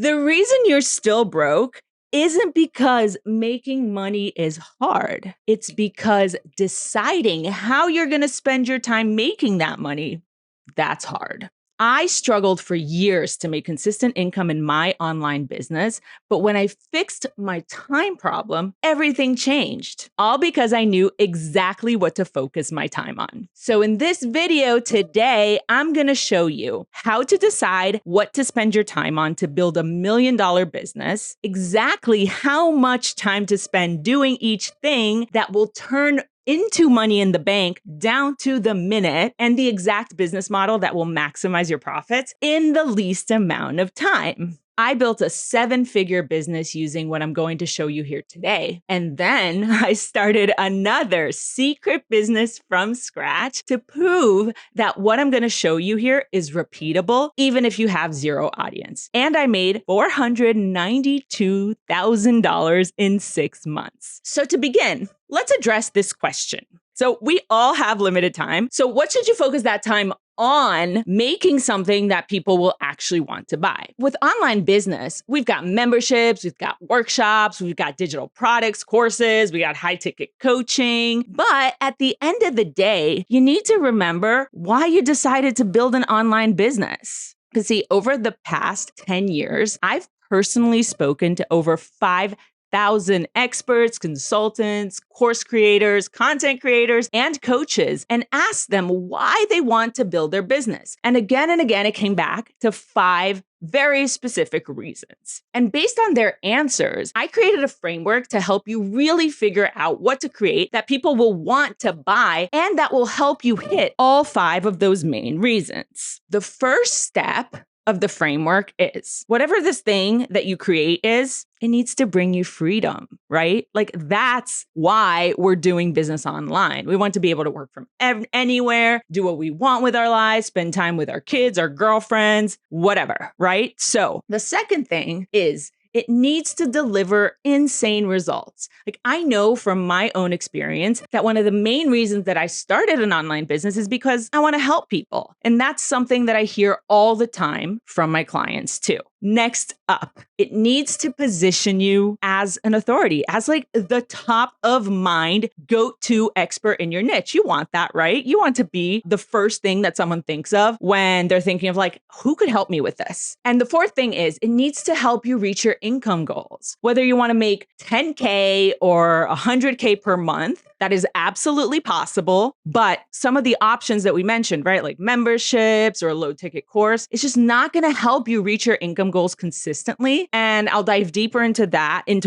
The reason you're still broke isn't because making money is hard. It's because deciding how you're going to spend your time making that money, that's hard. I struggled for years to make consistent income in my online business, but when I fixed my time problem, everything changed, all because I knew exactly what to focus my time on. So in this video today, I'm going to show you how to decide what to spend your time on to build $1 million business, exactly how much time to spend doing each thing that will turn into money in the bank down to the minute, and the exact business model that will maximize your profits in the least amount of time. I built a 7-figure business using what I'm going to show you here today. And then I started another secret business from scratch to prove that what I'm going to show you here is repeatable, even if you have zero audience. And I made $492,000 in 6 months. So to begin, let's address this question. So we all have limited time. So what should you focus that time on making something that people will actually want to buy? With online business, we've got memberships, we've got workshops, we've got digital products, courses, we got high ticket coaching. But at the end of the day, you need to remember why you decided to build an online business. Because see, over the past 10 years, I've personally spoken to over 5,000 experts, consultants, course creators, content creators, and coaches, and asked them why they want to build their business. And again, it came back to 5 very specific reasons. And based on their answers, I created a framework to help you really figure out what to create that people will want to buy and that will help you hit all 5 of those main reasons. The first step of the framework is whatever this thing that you create is, it needs to bring you freedom, right? Like that's why we're doing business online. We want to be able to work from anywhere, do what we want with our lives, spend time with our kids, our girlfriends, whatever, right? So the second thing is it needs to deliver insane results. Like I know from my own experience that one of the main reasons that I started an online business is because I want to help people. And that's something that I hear all the time from my clients too. Next up, it needs to position you as an authority, as like the top of mind go-to expert in your niche. You want that, right? You want to be the first thing that someone thinks of when they're thinking of like, who could help me with this? And the fourth thing is it needs to help you reach your income goals. Whether you want to make 10K or 100K per month, that is absolutely possible. But some of the options that we mentioned, right? Like memberships or a low ticket course, it's just not going to help you reach your income goals consistently. And I'll dive deeper into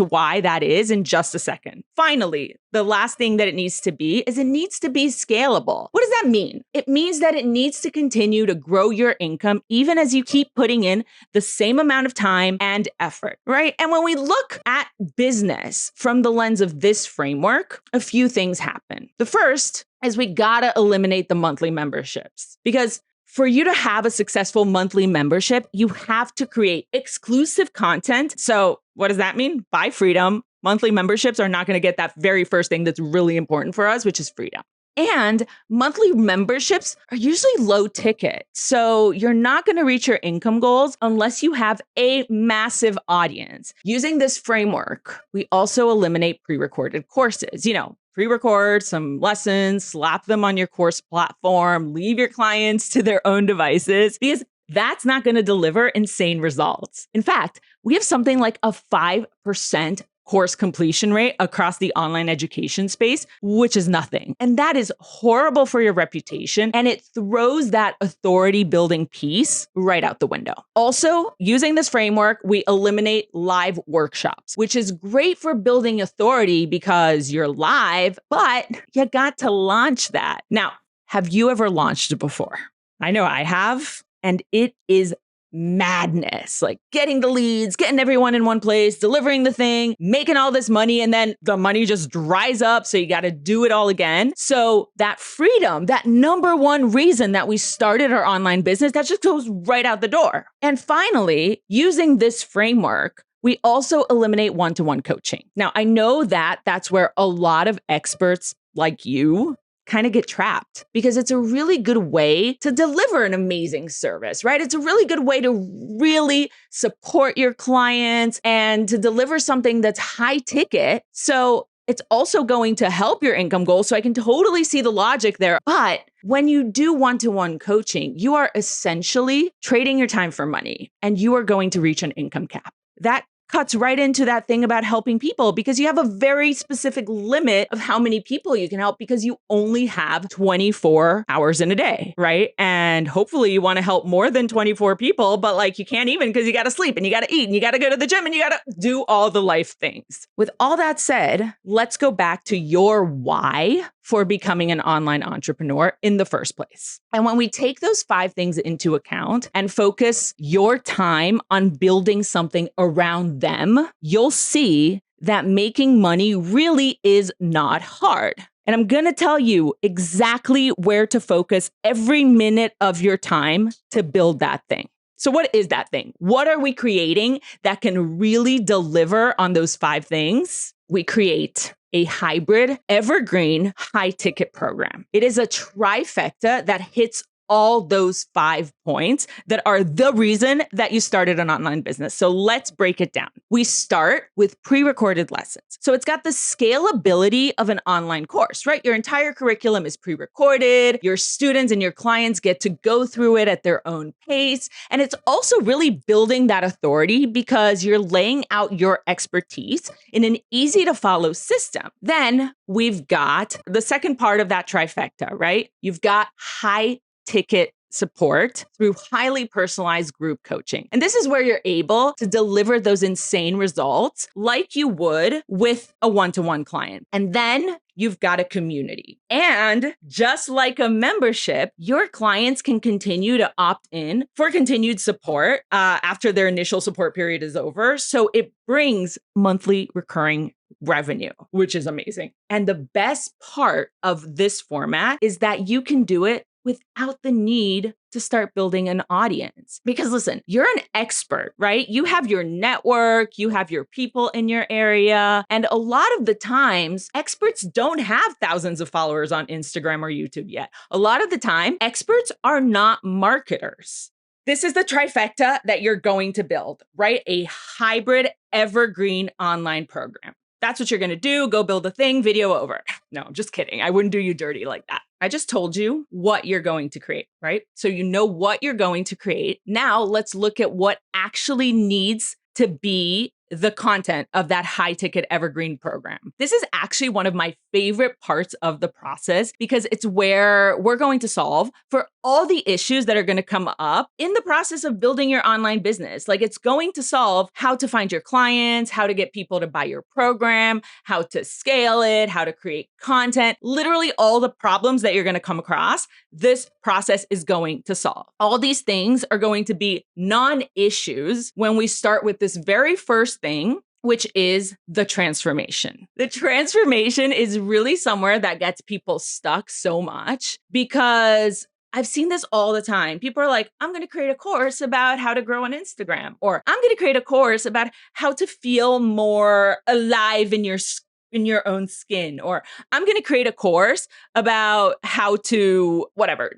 why that is in just a second. Finally, the last thing that it needs to be is it needs to be scalable. What does that mean? It means that it needs to continue to grow your income even as you keep putting in the same amount of time and effort, right? And when we look at business from the lens of this framework, a few things happen. The first is we gotta eliminate the monthly memberships because for you to have a successful monthly membership, you have to create exclusive content. So what does that mean? Buy freedom. Monthly memberships are not going to get that very first thing that's really important for us, which is freedom. And monthly memberships are usually low ticket. So you're not going to reach your income goals unless you have a massive audience. Using this framework, we also eliminate pre-recorded courses. Pre-record some lessons, slap them on your course platform, leave your clients to their own devices, because that's not going to deliver insane results. In fact, we have something like a 5% course completion rate across the online education space, which is nothing. And that is horrible for your reputation. And it throws that authority building piece right out the window. Also, using this framework, we eliminate live workshops, which is great for building authority because you're live, but you got to launch that. Now, have you ever launched before? I know I have, and it is madness, like getting the leads, getting everyone in one place, delivering the thing, making all this money, and then the money just dries up. So you got to do it all again. So that freedom, that number one reason that we started our online business, that just goes right out the door. And finally, using this framework, we also eliminate one-to-one coaching. Now, I know that that's where a lot of experts like you kind of get trapped because it's a really good way to deliver an amazing service, right? It's a really good way to really support your clients and to deliver something that's high ticket. So it's also going to help your income goals. So I can totally see the logic there. But when you do one-to-one coaching, you are essentially trading your time for money and you are going to reach an income cap. That cuts right into that thing about helping people because you have a very specific limit of how many people you can help because you only have 24 hours in a day, right? And hopefully you want to help more than 24 people, but like you can't even because you got to sleep and you got to eat and you got to go to the gym and you got to do all the life things. With all that said, let's go back to your why for becoming an online entrepreneur in the first place. And when we take those 5 things into account and focus your time on building something around them, you'll see that making money really is not hard. And I'm going to tell you exactly where to focus every minute of your time to build that thing. So what is that thing? What are we creating that can really deliver on those 5 things? We create a hybrid, evergreen, high-ticket program. It is a trifecta that hits all those 5 points that are the reason that you started an online business. So let's break it down. We start with pre-recorded lessons. So it's got the scalability of an online course, right? Your entire curriculum is pre-recorded. Your students and your clients get to go through it at their own pace. And it's also really building that authority because you're laying out your expertise in an easy to follow system. Then we've got the second part of that trifecta, right? You've got high ticket support through highly personalized group coaching. And this is where you're able to deliver those insane results like you would with a one-to-one client. And then you've got a community. And just like a membership, your clients can continue to opt in for continued support after their initial support period is over. So it brings monthly recurring revenue, which is amazing. And the best part of this format is that you can do it without the need to start building an audience. Because listen, you're an expert, right? You have your network, you have your people in your area. And a lot of the times, experts don't have thousands of followers on Instagram or YouTube yet. A lot of the time, experts are not marketers. This is the trifecta that you're going to build, right? A hybrid evergreen online program. That's what you're going to do. Go build a thing, video over. No, I'm just kidding. I wouldn't do you dirty like that. I just told you what you're going to create, right? So you know what you're going to create. Now let's look at what actually needs to be the content of that high ticket evergreen program. This is actually one of my favorite parts of the process because it's where we're going to solve for all the issues that are going to come up in the process of building your online business. Like it's going to solve how to find your clients, how to get people to buy your program, how to scale it, how to create content, literally all the problems that you're going to come across. This process is going to solve. All these things are going to be non-issues when we start with this very first thing, which is the transformation. The transformation is really somewhere that gets people stuck so much because I've seen this all the time. People are like, I'm going to create a course about how to grow on Instagram, or I'm going to create a course about how to feel more alive in your own skin, or I'm going to create a course about how to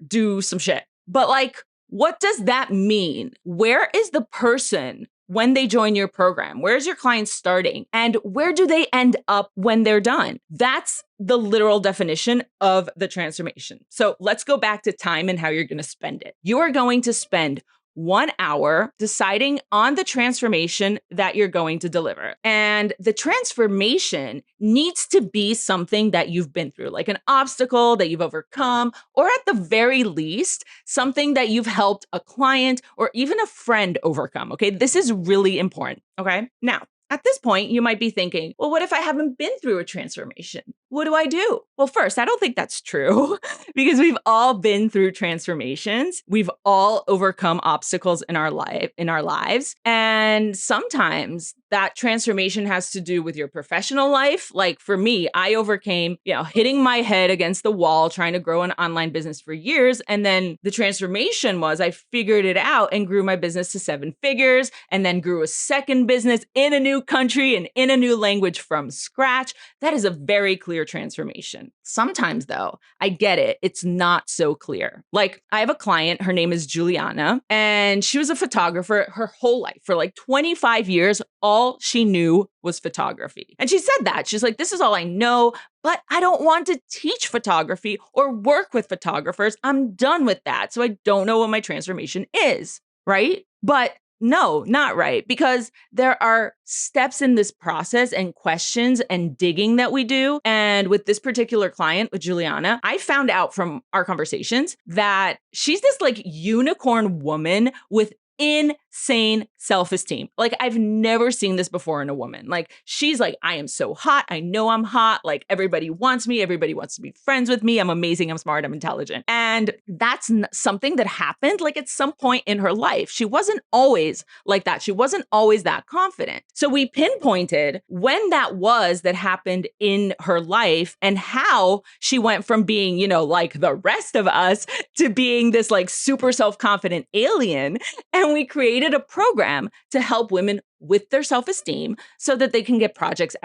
do some shit. But like, what does that mean? Where is the person when they join your program? Where's your client starting? And where do they end up when they're done? That's the literal definition of the transformation. So let's go back to time and how you're going to spend it. You are going to spend 1 hour deciding on the transformation that you're going to deliver. And the transformation needs to be something that you've been through, like an obstacle that you've overcome, or at the very least, something that you've helped a client or even a friend overcome. Okay, this is really important. Okay, now, at this point, you might be thinking, well, what if I haven't been through a transformation? What do I do? Well, first, I don't think that's true because we've all been through transformations. We've all overcome obstacles in our lives. And sometimes that transformation has to do with your professional life. Like for me, I overcame, hitting my head against the wall, trying to grow an online business for years. And then the transformation was I figured it out and grew my business to 7 figures and then grew a second business in a new country and in a new language from scratch. That is a very clear clear transformation. Sometimes though, I get it. It's not so clear. Like I have a client, her name is Juliana, and she was a photographer her whole life. For like 25 years, all she knew was photography. And she said that. She's like, this is all I know, but I don't want to teach photography or work with photographers. I'm done with that. So I don't know what my transformation is, right? But no, not right. Because there are steps in this process and questions and digging that we do. And with this particular client, with Juliana, I found out from our conversations that she's this like unicorn woman with insane self-esteem. Like I've never seen this before in a woman. Like she's like, I am so hot. I know I'm hot. Like everybody wants me. Everybody wants to be friends with me. I'm amazing. I'm smart. I'm intelligent. And that's something that happened like at some point in her life. She wasn't always like that. She wasn't always that confident. So we pinpointed when that was that happened in her life and how she went from being, you know, like the rest of us to being this like super self-confident alien. And we created a program to help women with their self-esteem so that they can get projects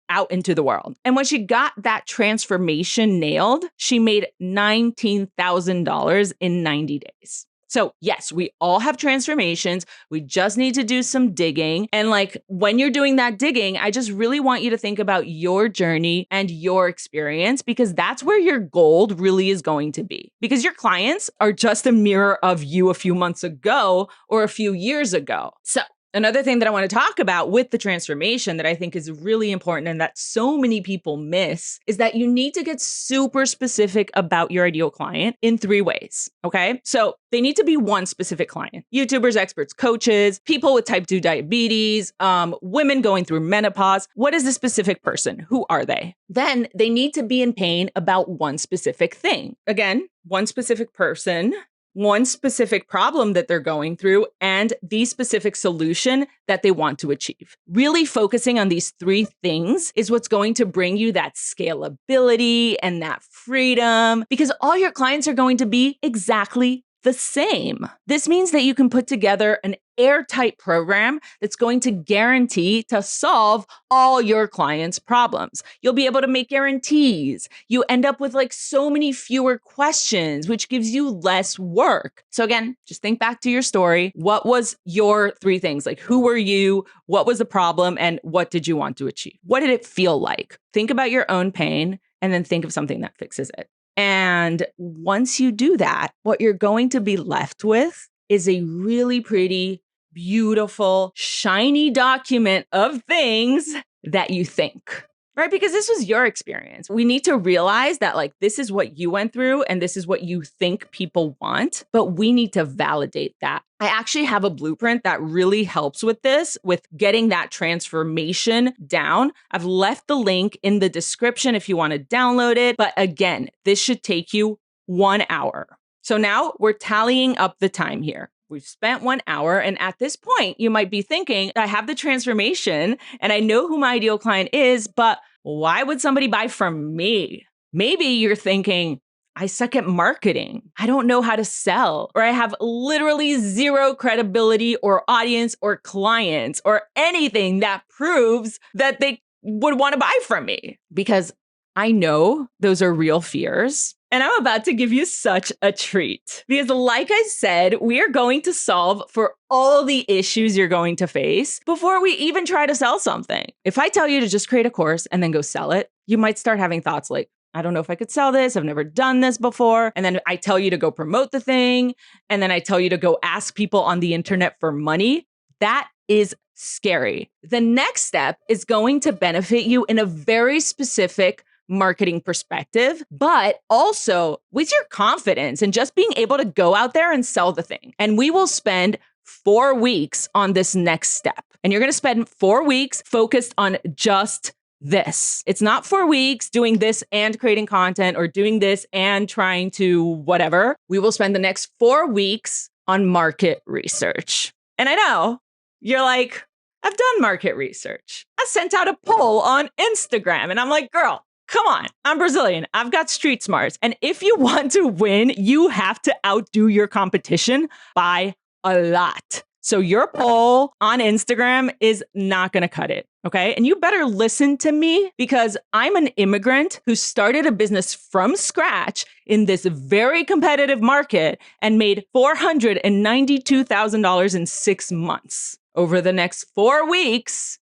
out into the world. And when she got that transformation nailed, she made $19,000 in 90 days. So yes, we all have transformations. We just need to do some digging. And like when you're doing that digging, I just really want you to think about your journey and your experience, because that's where your gold really is going to be. Because your clients are just a mirror of you a few months ago or a few years ago. So another thing that I want to talk about with the transformation that I think is really important and that so many people miss is that you need to get super specific about your ideal client in 3 ways, okay? So they need to be one specific client: YouTubers, experts, coaches, people with type 2 diabetes, women going through menopause. What is the specific person? Who are they? Then they need to be in pain about one specific thing. Again, one specific person, one specific problem that they're going through, and the specific solution that they want to achieve. Really focusing on these 3 things is what's going to bring you that scalability and that freedom, because all your clients are going to be exactly the same. This means that you can put together an airtight program that's going to guarantee to solve all your clients' problems. You'll be able to make guarantees. You end up with like so many fewer questions, which gives you less work. So again, just think back to your story. What was your 3 things? Like, who were you? What was the problem? And what did you want to achieve? What did it feel like? Think about your own pain and then think of something that fixes it. And once you do that, what you're going to be left with is a really pretty, beautiful, shiny document of things that you think, right? Because this was your experience. We need to realize that like, this is what you went through and this is what you think people want, but we need to validate that. I actually have a blueprint that really helps with this, with getting that transformation down. I've left the link in the description if you want to download it. But again, this should take you 1 hour. So now we're tallying up the time here. We've spent 1 hour. And at this point, you might be thinking, I have the transformation and I know who my ideal client is, but why would somebody buy from me? Maybe you're thinking, I suck at marketing. I don't know how to sell, or I have literally 0 credibility or audience or clients or anything that proves that they would want to buy from me. Because I know those are real fears. And I'm about to give you such a treat. Because like I said, we are going to solve for all the issues you're going to face before we even try to sell something. If I tell you to just create a course and then go sell it, you might start having thoughts like, I don't know if I could sell this. I've never done this before. And then I tell you to go promote the thing. And then I tell you to go ask people on the internet for money. That is scary. The next step is going to benefit you in a very specific marketing perspective, but also with your confidence and just being able to go out there and sell the thing. And we will spend 4 weeks on this next step. And you're going to spend 4 weeks focused on just this. It's not 4 weeks doing this and creating content or doing this and trying to whatever. We will spend the next 4 weeks on market research. And I know you're like, I've done market research. I sent out a poll on Instagram and I'm like, girl, come on, I'm Brazilian. I've got street smarts. And if you want to win, you have to outdo your competition by a lot. So your poll on Instagram is not going to cut it. Okay. And you better listen to me because I'm an immigrant who started a business from scratch in this very competitive market and made $492,000 in 6 months. Over the next 4 weeks,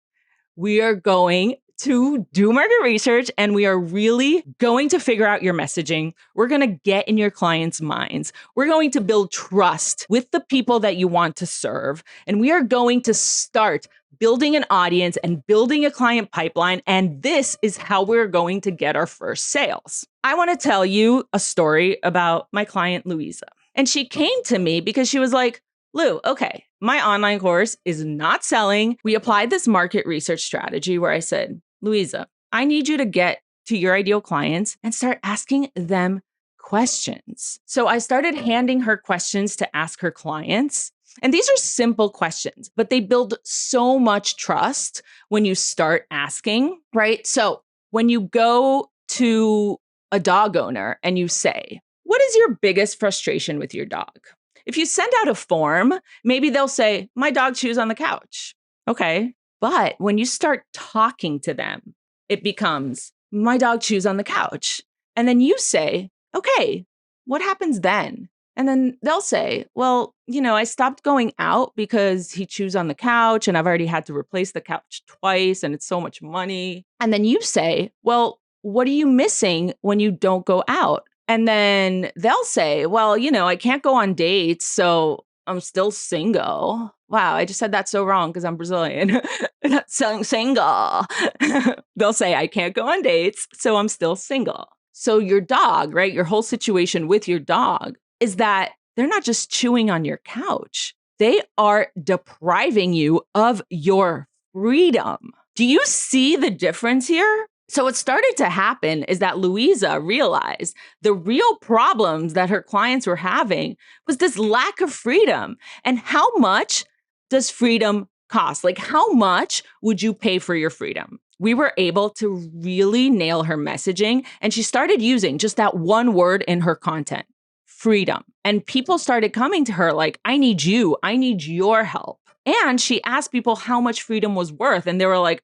we are going to do market research and we are really going to figure out your messaging. We're going to get in your clients' minds. We're going to build trust with the people that you want to serve. And we are going to start building an audience and building a client pipeline. And this is how we're going to get our first sales. I want to tell you a story about my client, Louisa. And she came to me because she was like, Lou, okay, my online course is not selling. We applied this market research strategy where I said, Louisa, I need you to get to your ideal clients and start asking them questions. So I started handing her questions to ask her clients. And these are simple questions, but they build so much trust when you start asking, right? So when you go to a dog owner and you say, what is your biggest frustration with your dog? If you send out a form, maybe they'll say, my dog chews on the couch. Okay. But when you start talking to them, it becomes, my dog chews on the couch. And then you say, okay, what happens then? And then they'll say, well, I stopped going out because he chews on the couch and I've already had to replace the couch twice and it's so much money. And then you say, well, what are you missing when you don't go out? And then they'll say, well, I can't go on dates, so I'm still single. Wow, I just said that so wrong because I'm Brazilian. Not single. They'll say, I can't go on dates, so I'm still single. So your dog, right? Your whole situation with your dog is that they're not just chewing on your couch. They are depriving you of your freedom. Do you see the difference here? So what started to happen is that Louisa realized the real problems that her clients were having was this lack of freedom. And how much does freedom cost? Like, how much would you pay for your freedom? We were able to really nail her messaging, and she started using just that one word in her content, freedom. And people started coming to her like, I need you. I need your help. And she asked people how much freedom was worth. And they were like,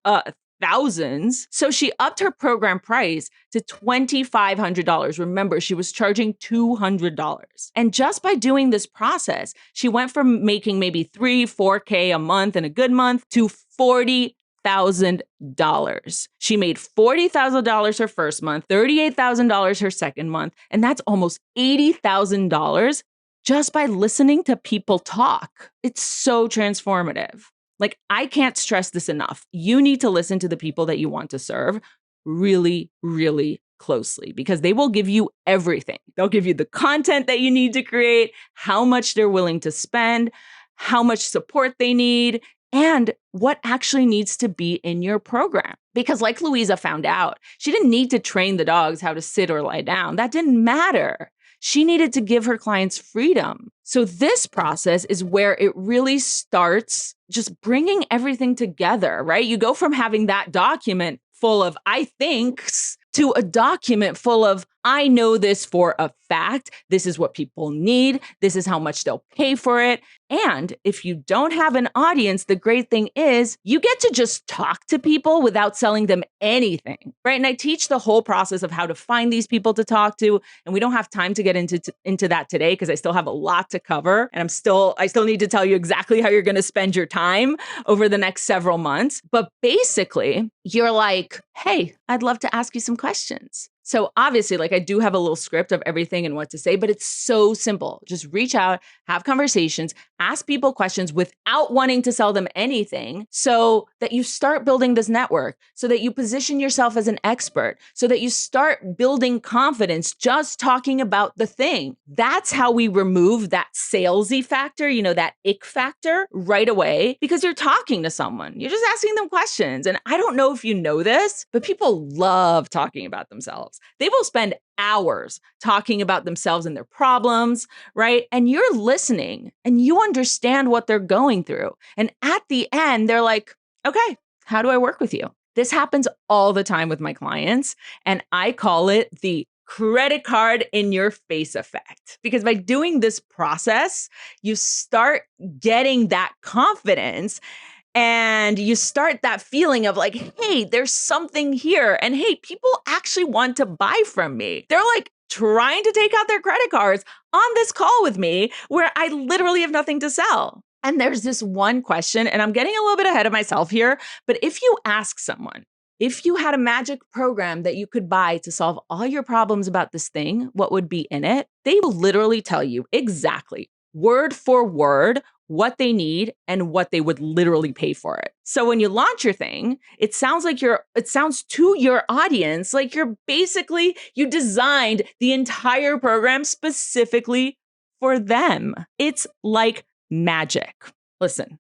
thousands. So she upped her program price to $2,500. Remember, she was charging $200. And just by doing this process, she went from making maybe 3-4K a month in a good month to $40,000. She made $40,000 her first month, $38,000 her second month, and that's almost $80,000 just by listening to people talk. It's so transformative. Like, I can't stress this enough. You need to listen to the people that you want to serve really, really closely because they will give you everything. They'll give you the content that you need to create, how much they're willing to spend, how much support they need, and what actually needs to be in your program. Because like Louisa found out, she didn't need to train the dogs how to sit or lie down. That didn't matter. She needed to give her clients freedom. So this process is where it really starts just bringing everything together, right? You go from having that document full of I thinks to a document full of I know this for a fact. This is what people need. This is how much they'll pay for it. And if you don't have an audience, the great thing is you get to just talk to people without selling them anything, right? And I teach the whole process of how to find these people to talk to. And we don't have time to get into that today because I still have a lot to cover. And I still need to tell you exactly how you're going to spend your time over the next several months. But basically, you're like, hey, I'd love to ask you some questions. So obviously, like I do have a little script of everything and what to say, but it's so simple. Just reach out, have conversations, ask people questions without wanting to sell them anything so that you start building this network, so that you position yourself as an expert, so that you start building confidence just talking about the thing. That's how we remove that salesy factor, that ick factor right away because you're talking to someone. You're just asking them questions. And I don't know if you know this, but people love talking about themselves. They will spend hours talking about themselves and their problems, right? And you're listening and you understand what they're going through. And at the end, they're like, okay, how do I work with you? This happens all the time with my clients. And I call it the credit card in your face effect. Because by doing this process, you start getting that confidence And you start that feeling of like, hey, there's something here. And hey, people actually want to buy from me. They're like trying to take out their credit cards on this call with me where I literally have nothing to sell. And there's this one question, and I'm getting a little bit ahead of myself here, but if you ask someone, if you had a magic program that you could buy to solve all your problems about this thing, what would be in it? They will literally tell you exactly, word for word, what they need and what they would literally pay for it. So when you launch your thing, it sounds to your audience like you designed the entire program specifically for them. It's like magic. Listen,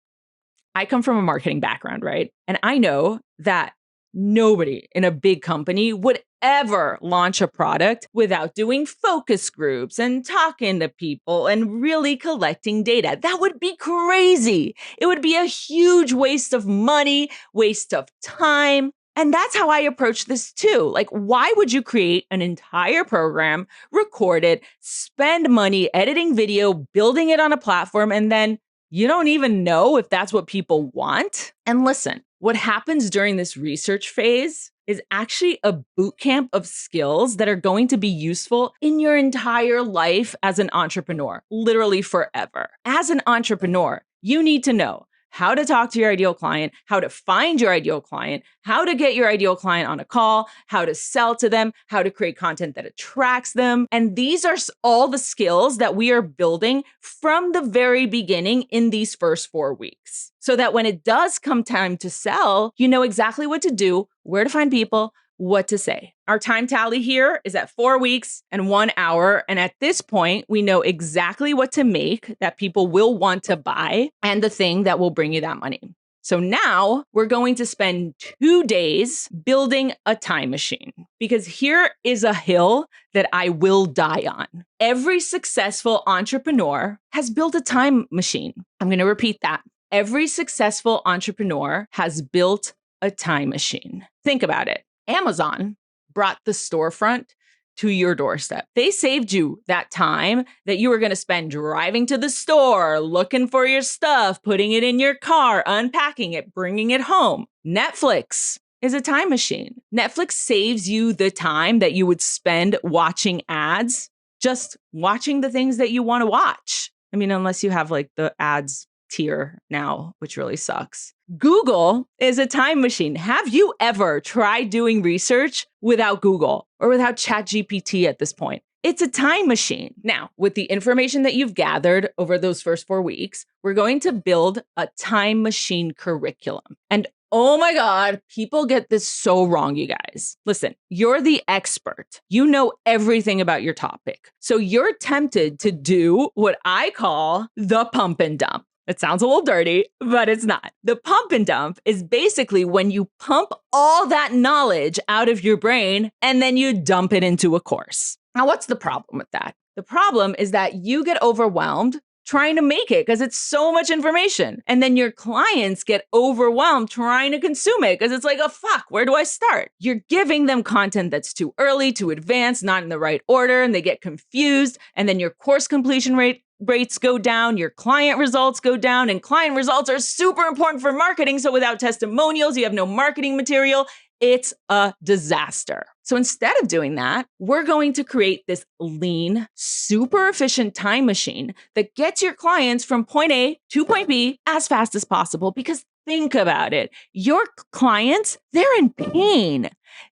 I come from a marketing background, right? And I know that nobody in a big company would ever launch a product without doing focus groups and talking to people and really collecting data. That would be crazy. It would be a huge waste of money, waste of time. And that's how I approach this too. Like, why would you create an entire program, record it, spend money editing video, building it on a platform, and then you don't even know if that's what people want? And listen, what happens during this research phase is actually a boot camp of skills that are going to be useful in your entire life as an entrepreneur, literally forever. As an entrepreneur, you need to know how to talk to your ideal client, how to find your ideal client, how to get your ideal client on a call, how to sell to them, how to create content that attracts them. And these are all the skills that we are building from the very beginning in these first 4 weeks. So that when it does come time to sell, you know exactly what to do, where to find people, what to say. Our time tally here is at 4 weeks and 1 hour. And at this point, we know exactly what to make that people will want to buy and the thing that will bring you that money. So now we're going to spend 2 days building a time machine, because here is a hill that I will die on. Every successful entrepreneur has built a time machine. I'm going to repeat that. Every successful entrepreneur has built a time machine. Think about it. Amazon brought the storefront to your doorstep. They saved you that time that you were going to spend driving to the store, looking for your stuff, putting it in your car, unpacking it, bringing it home. Netflix is a time machine. Netflix saves you the time that you would spend watching ads, just watching the things that you want to watch. I mean, unless you have like the ads tier now, which really sucks. Google is a time machine. Have you ever tried doing research without Google or without ChatGPT at this point? It's a time machine. Now, with the information that you've gathered over those first 4 weeks, we're going to build a time machine curriculum. And oh my God, people get this so wrong, you guys. Listen, you're the expert. You know everything about your topic. So you're tempted to do what I call the pump and dump. It sounds a little dirty, but it's not. The pump and dump is basically when you pump all that knowledge out of your brain and then you dump it into a course. Now, what's the problem with that? The problem is that you get overwhelmed trying to make it because it's so much information. And then your clients get overwhelmed trying to consume it because it's like, oh, fuck, where do I start? You're giving them content that's too early, too advanced, not in the right order, and they get confused. And then your course completion rates go down, your client results go down, and client results are super important for marketing. So without testimonials, you have no marketing material. It's a disaster. So instead of doing that, we're going to create this lean, super efficient time machine that gets your clients from point A to point B as fast as possible. Because think about it, your clients, they're in pain.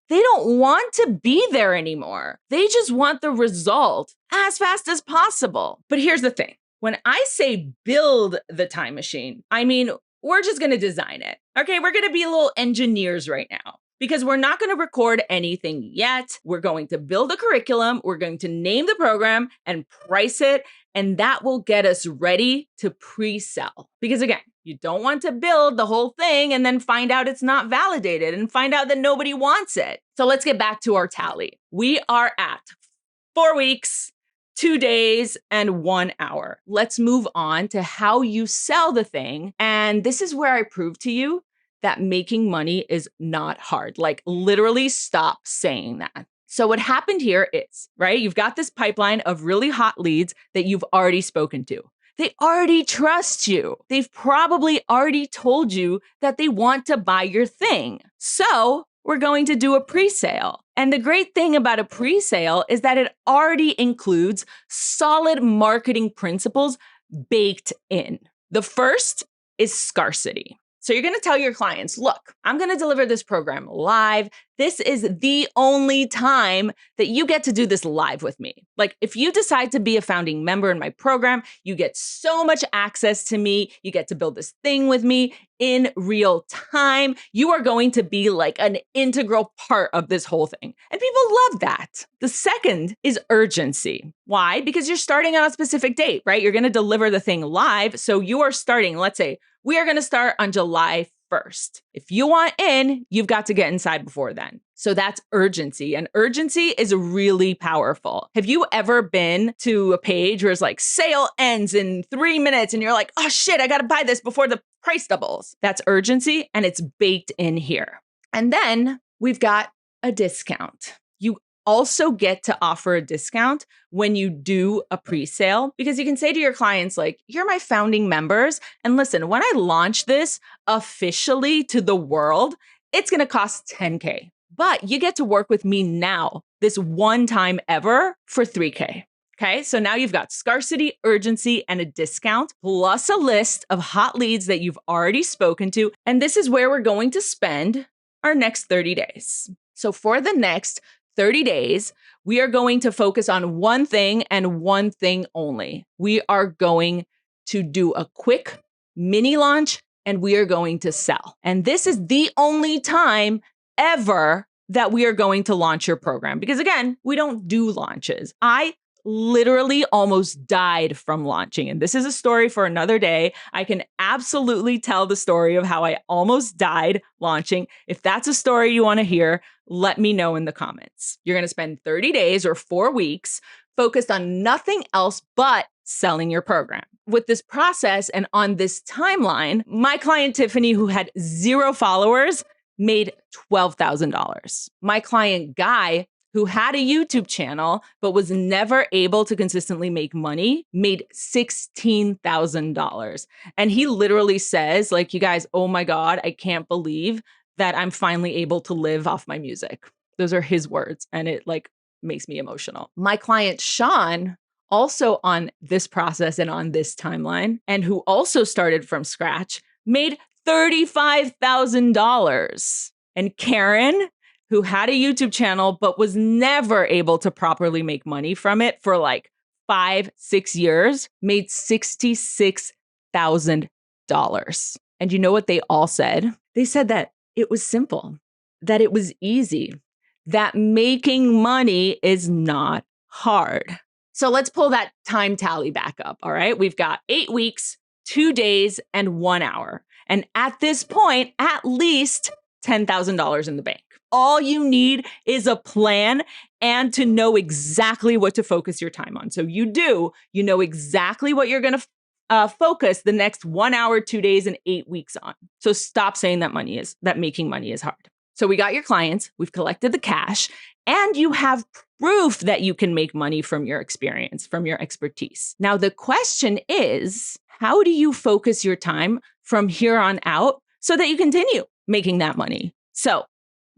They don't want to be there anymore. They just want the result as fast as possible. But here's the thing. When I say build the time machine, I mean, we're just going to design it. Okay, we're going to be little engineers right now, because we're not going to record anything yet. We're going to build a curriculum. We're going to name the program and price it. And that will get us ready to pre-sell. Because again, you don't want to build the whole thing and then find out it's not validated and find out that nobody wants it. So let's get back to our tally. We are at 4 weeks, 2 days, and 1 hour. Let's move on to how you sell the thing. And this is where I prove to you that making money is not hard. Like, literally stop saying that. So what happened here is, right, you've got this pipeline of really hot leads that you've already spoken to. They already trust you. They've probably already told you that they want to buy your thing. So we're going to do a pre-sale. And the great thing about a pre-sale is that it already includes solid marketing principles baked in. The first is scarcity. So you're going to tell your clients, look, I'm going to deliver this program live. This is the only time that you get to do this live with me. Like if you decide to be a founding member in my program, you get so much access to me. You get to build this thing with me in real time. You are going to be like an integral part of this whole thing. And people love that. The second is urgency. Why? Because you're starting on a specific date, right? You're going to deliver the thing live. So you are starting, let's say, we are going to start on July 1st. If you want in, you've got to get inside before then. So that's urgency. And urgency is really powerful. Have you ever been to a page where it's like sale ends in 3 minutes and you're like, oh shit, I got to buy this before the price doubles? That's urgency and it's baked in here. And then we've got a discount. You also get to offer a discount when you do a pre-sale because you can say to your clients like, you're my founding members. And listen, when I launch this officially to the world, it's going to cost $10K. But you get to work with me now, this one time ever for $3K. Okay, so now you've got scarcity, urgency, and a discount, plus a list of hot leads that you've already spoken to. And this is where we're going to spend our next 30 days. So for the next 30 days, we are going to focus on one thing and one thing only. We are going to do a quick mini launch and we are going to sell. And this is the only time ever that we are going to launch your program. Because again, we don't do launches. I literally almost died from launching. And this is a story for another day. I can absolutely tell the story of how I almost died launching. If that's a story you want to hear, let me know in the comments. You're going to spend 30 days or 4 weeks focused on nothing else but selling your program. With this process and on this timeline, my client Tiffany, who had 0 followers, made $12,000. My client Guy, who had a YouTube channel, but was never able to consistently make money, made $16,000. And he literally says, like, you guys, oh my God, I can't believe that I'm finally able to live off my music. Those are his words. And it like makes me emotional. My client Sean, also on this process and on this timeline, and who also started from scratch, made $35,000. And Karen, who had a YouTube channel, but was never able to properly make money from it for like 5-6 years, made $66,000. And you know what they all said? They said that it was simple, that it was easy, that making money is not hard. So let's pull that time tally back up, all right? We've got 8 weeks, 2 days, and 1 hour. And at this point, at least $10,000 in the bank. All you need is a plan and to know exactly what to focus your time on. So you know exactly what you're going to focus the next 1 hour, 2 days, and 8 weeks on. So stop saying that making money is hard. So we got your clients, we've collected the cash, and you have proof that you can make money from your experience, from your expertise. Now, the question is, how do you focus your time from here on out so that you continue making that money? So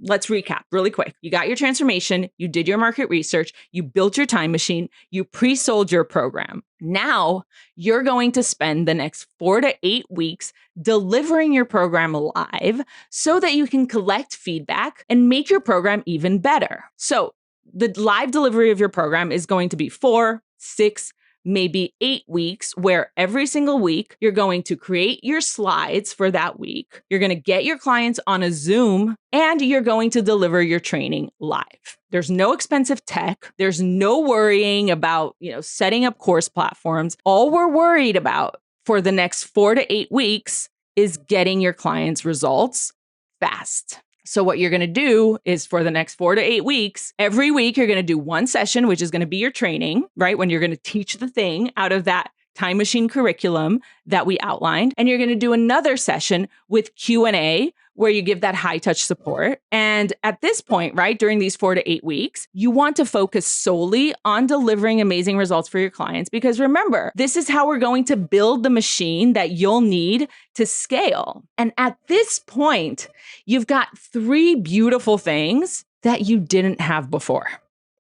let's recap really quick. You got your transformation, you did your market research, you built your time machine, you pre-sold your program. Now you're going to spend the next 4 to 8 weeks delivering your program live so that you can collect feedback and make your program even better. So the live delivery of your program is going to be 4, 6, maybe 8 weeks, where every single week you're going to create your slides for that week. You're going to get your clients on a Zoom and you're going to deliver your training live. There's no expensive tech. There's no worrying about, setting up course platforms. All we're worried about for the next 4 to 8 weeks is getting your clients results fast. So what you're going to do is for the next 4 to 8 weeks, every week you're going to do one session, which is going to be your training, right? When you're going to teach the thing out of that time machine curriculum that we outlined. And you're going to do another session with Q&A where you give that high touch support. And at this point, right, during these 4 to 8 weeks, you want to focus solely on delivering amazing results for your clients. Because remember, this is how we're going to build the machine that you'll need to scale. And at this point, you've got 3 beautiful things that you didn't have before.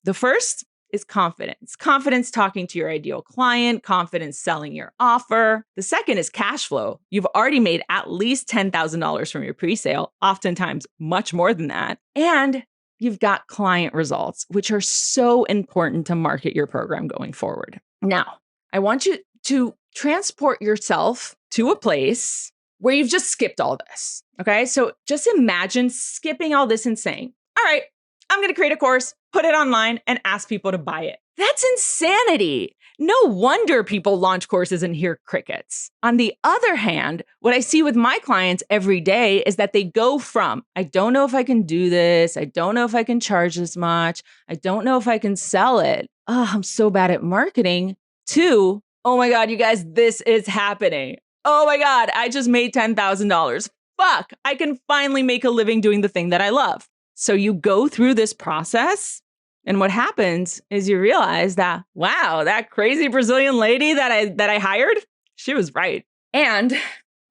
The first is confidence. Confidence talking to your ideal client, confidence selling your offer. The second is cash flow. You've already made at least $10,000 from your pre-sale, oftentimes much more than that. And you've got client results, which are so important to market your program going forward. Now, I want you to transport yourself to a place where you've just skipped all this. Okay. So just imagine skipping all this and saying, all right, I'm going to create a course, put it online, and ask people to buy it. That's insanity. No wonder people launch courses and hear crickets. On the other hand, what I see with my clients every day is that they go from, I don't know if I can do this. I don't know if I can charge this much. I don't know if I can sell it. Oh, I'm so bad at marketing, to, oh my God, you guys, this is happening. Oh my God, I just made $10,000. Fuck, I can finally make a living doing the thing that I love. So you go through this process, and what happens is you realize that, wow, that crazy Brazilian lady that I hired, she was right. And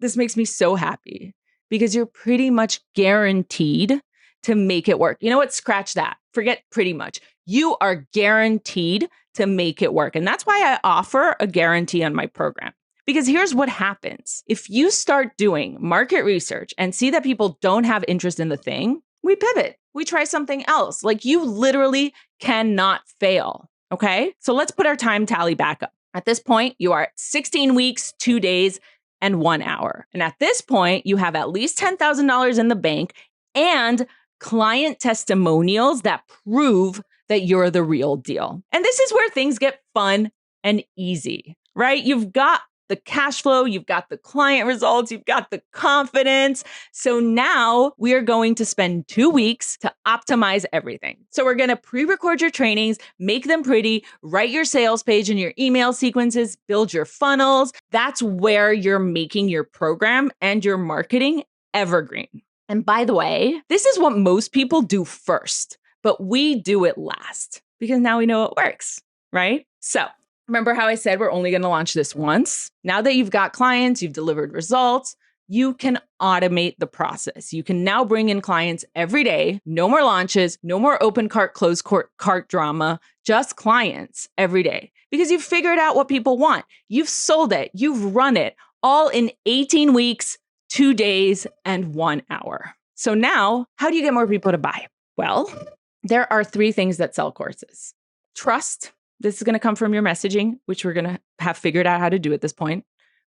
this makes me so happy because you're pretty much guaranteed to make it work. You know what? Scratch that. Forget pretty much. You are guaranteed to make it work. And that's why I offer a guarantee on my program. Because here's what happens. If you start doing market research and see that people don't have interest in the thing, we pivot. We try something else. Like, you literally cannot fail. Okay. So let's put our time tally back up. At this point, you are at 16 weeks, 2 days, and 1 hour. And at this point, you have at least $10,000 in the bank and client testimonials that prove that you're the real deal. And this is where things get fun and easy, right? You've got the cash flow, you've got the client results, you've got the confidence. So now we are going to spend 2 weeks to optimize everything. So we're going to pre-record your trainings, make them pretty, write your sales page and your email sequences, build your funnels. That's where you're making your program and your marketing evergreen. And by the way, this is what most people do first, but we do it last because now we know it works, right? So remember how I said we're only going to launch this once? Now that you've got clients, you've delivered results, you can automate the process. You can now bring in clients every day. No more launches, no more open cart, closed cart drama, just clients every day because you've figured out what people want. You've sold it. You've run it all in 18 weeks, 2 days, and 1 hour. So now, how do you get more people to buy? Well, there are 3 things that sell courses. Trust. This is going to come from your messaging, which we're going to have figured out how to do at this point.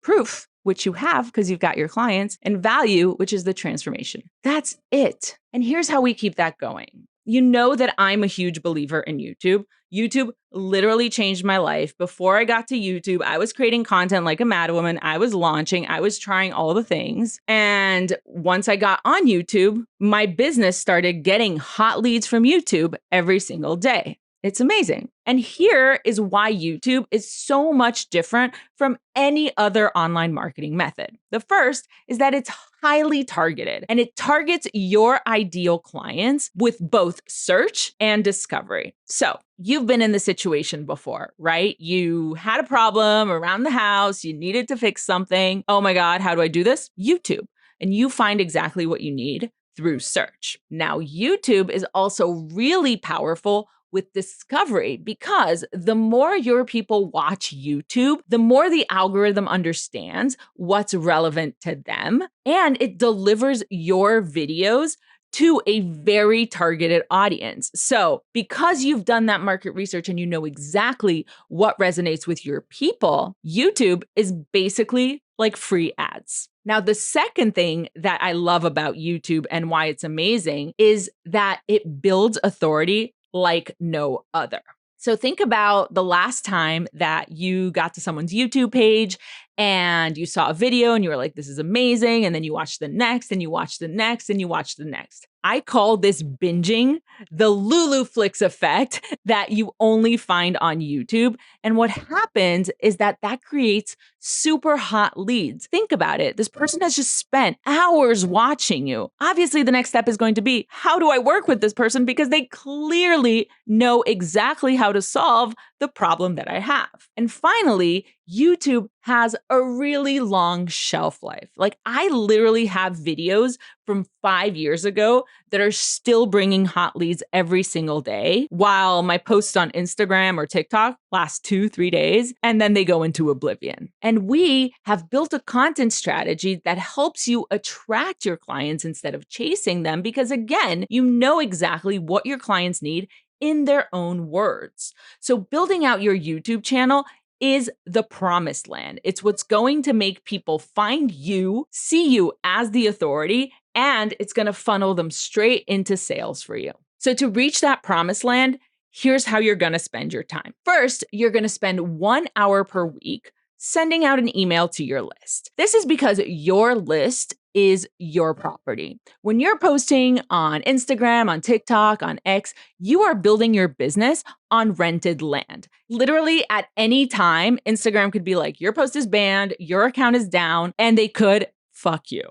Proof, which you have because you've got your clients. And value, which is the transformation. That's it. And here's how we keep that going. You know that I'm a huge believer in YouTube. YouTube literally changed my life. Before I got to YouTube, I was creating content like a madwoman. I was launching. I was trying all the things. And once I got on YouTube, my business started getting hot leads from YouTube every single day. It's amazing. And here is why YouTube is so much different from any other online marketing method. The first is that it's highly targeted and it targets your ideal clients with both search and discovery. So you've been in the situation before, right? You had a problem around the house. You needed to fix something. Oh my God, how do I do this? YouTube. And you find exactly what you need through search. Now, YouTube is also really powerful with discovery because the more your people watch YouTube, the more the algorithm understands what's relevant to them and it delivers your videos to a very targeted audience. So because you've done that market research and you know exactly what resonates with your people, YouTube is basically like free ads. Now, the second thing that I love about YouTube and why it's amazing is that it builds authority like no other. So think about the last time that you got to someone's YouTube page and you saw a video and you were like, this is amazing. And then you watched the next and you watched the next and you watched the next. I call this binging the Lulu Flicks effect that you only find on YouTube. And what happens is that creates super hot leads. Think about it. This person has just spent hours watching you. Obviously, the next step is going to be, how do I work with this person? Because they clearly know exactly how to solve the problem that I have. And finally, YouTube has a really long shelf life. Like, I literally have videos from 5 years ago that are still bringing hot leads every single day, while my posts on Instagram or TikTok last 2-3 days, and then they go into oblivion. And we have built a content strategy that helps you attract your clients instead of chasing them, because again, you know exactly what your clients need in their own words. So building out your YouTube channel is the promised land. It's what's going to make people find you, see you as the authority, and it's going to funnel them straight into sales for you. So to reach that promised land, here's how you're going to spend your time. First, you're going to spend 1 hour per week sending out an email to your list. This is because your list is your property. When you're posting on Instagram, on TikTok, on X, you are building your business on rented land. Literally at any time, Instagram could be like, your post is banned, your account is down, and they could fuck you.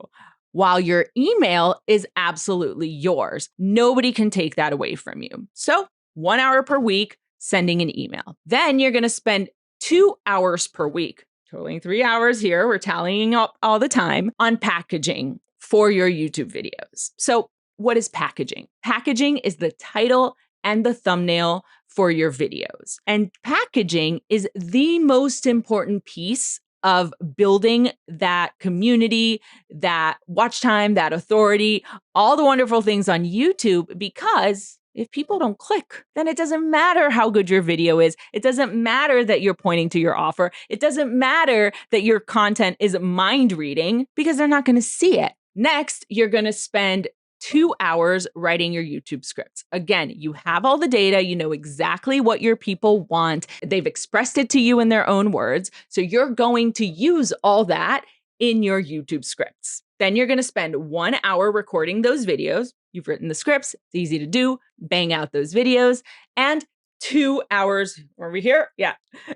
While your email is absolutely yours. Nobody can take that away from you. So 1 hour per week sending an email. Then you're going to spend 2 hours per week, totaling 3 hours here, we're tallying up all the time, on packaging for your YouTube videos. So what is packaging? Packaging is the title and the thumbnail for your videos. And packaging is the most important piece of building that community, that watch time, that authority, all the wonderful things on YouTube, because if people don't click, then it doesn't matter how good your video is. It doesn't matter that you're pointing to your offer. It doesn't matter that your content is mind reading, because they're not going to see it. Next, you're going to spend 2 hours writing your YouTube scripts. Again, you have all the data. You know exactly what your people want. They've expressed it to you in their own words. So you're going to use all that in your YouTube scripts. Then you're going to spend 1 hour recording those videos. You've written the scripts. It's easy to do. Bang out those videos. And 2 hours, are we here? Yeah.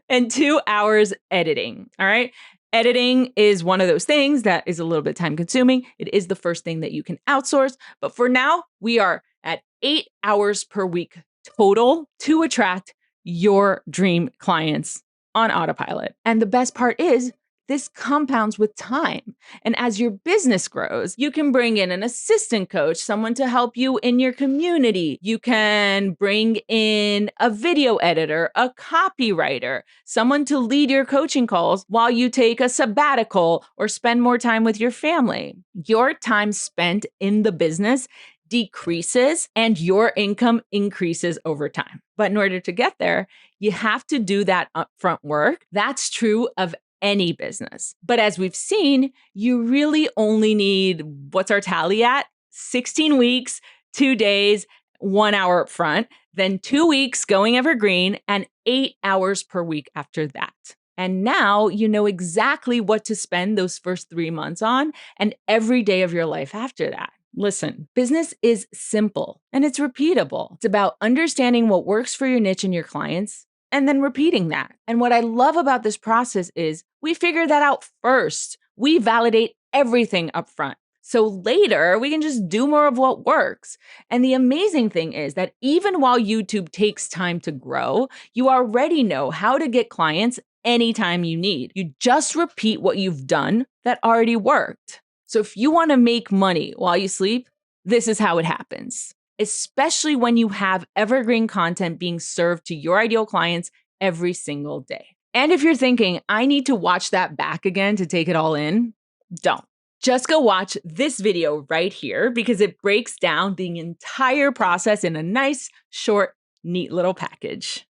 And 2 hours editing. All right. Editing is one of those things that is a little bit time consuming. It is the first thing that you can outsource. But for now, we are at 8 hours per week total to attract your dream clients on autopilot. And the best part is, this compounds with time. And as your business grows, you can bring in an assistant coach, someone to help you in your community. You can bring in a video editor, a copywriter, someone to lead your coaching calls while you take a sabbatical or spend more time with your family. Your time spent in the business decreases and your income increases over time. But in order to get there, you have to do that upfront work. That's true of any business. But as we've seen, you really only need, what's our tally at? 16 weeks, 2 days, 1 hour up front, then 2 weeks going evergreen, and 8 hours per week after that. And now you know exactly what to spend those first 3 months on and every day of your life after that. Listen, business is simple and it's repeatable. It's about understanding what works for your niche and your clients, and then repeating that. And what I love about this process is we figure that out first. We validate everything up front. So later, we can just do more of what works. And the amazing thing is that even while YouTube takes time to grow, you already know how to get clients anytime you need. You just repeat what you've done that already worked. So if you want to make money while you sleep, this is how it happens. Especially when you have evergreen content being served to your ideal clients every single day. And if you're thinking, I need to watch that back again to take it all in, don't. Just go watch this video right here, because it breaks down the entire process in a nice, short, neat little package.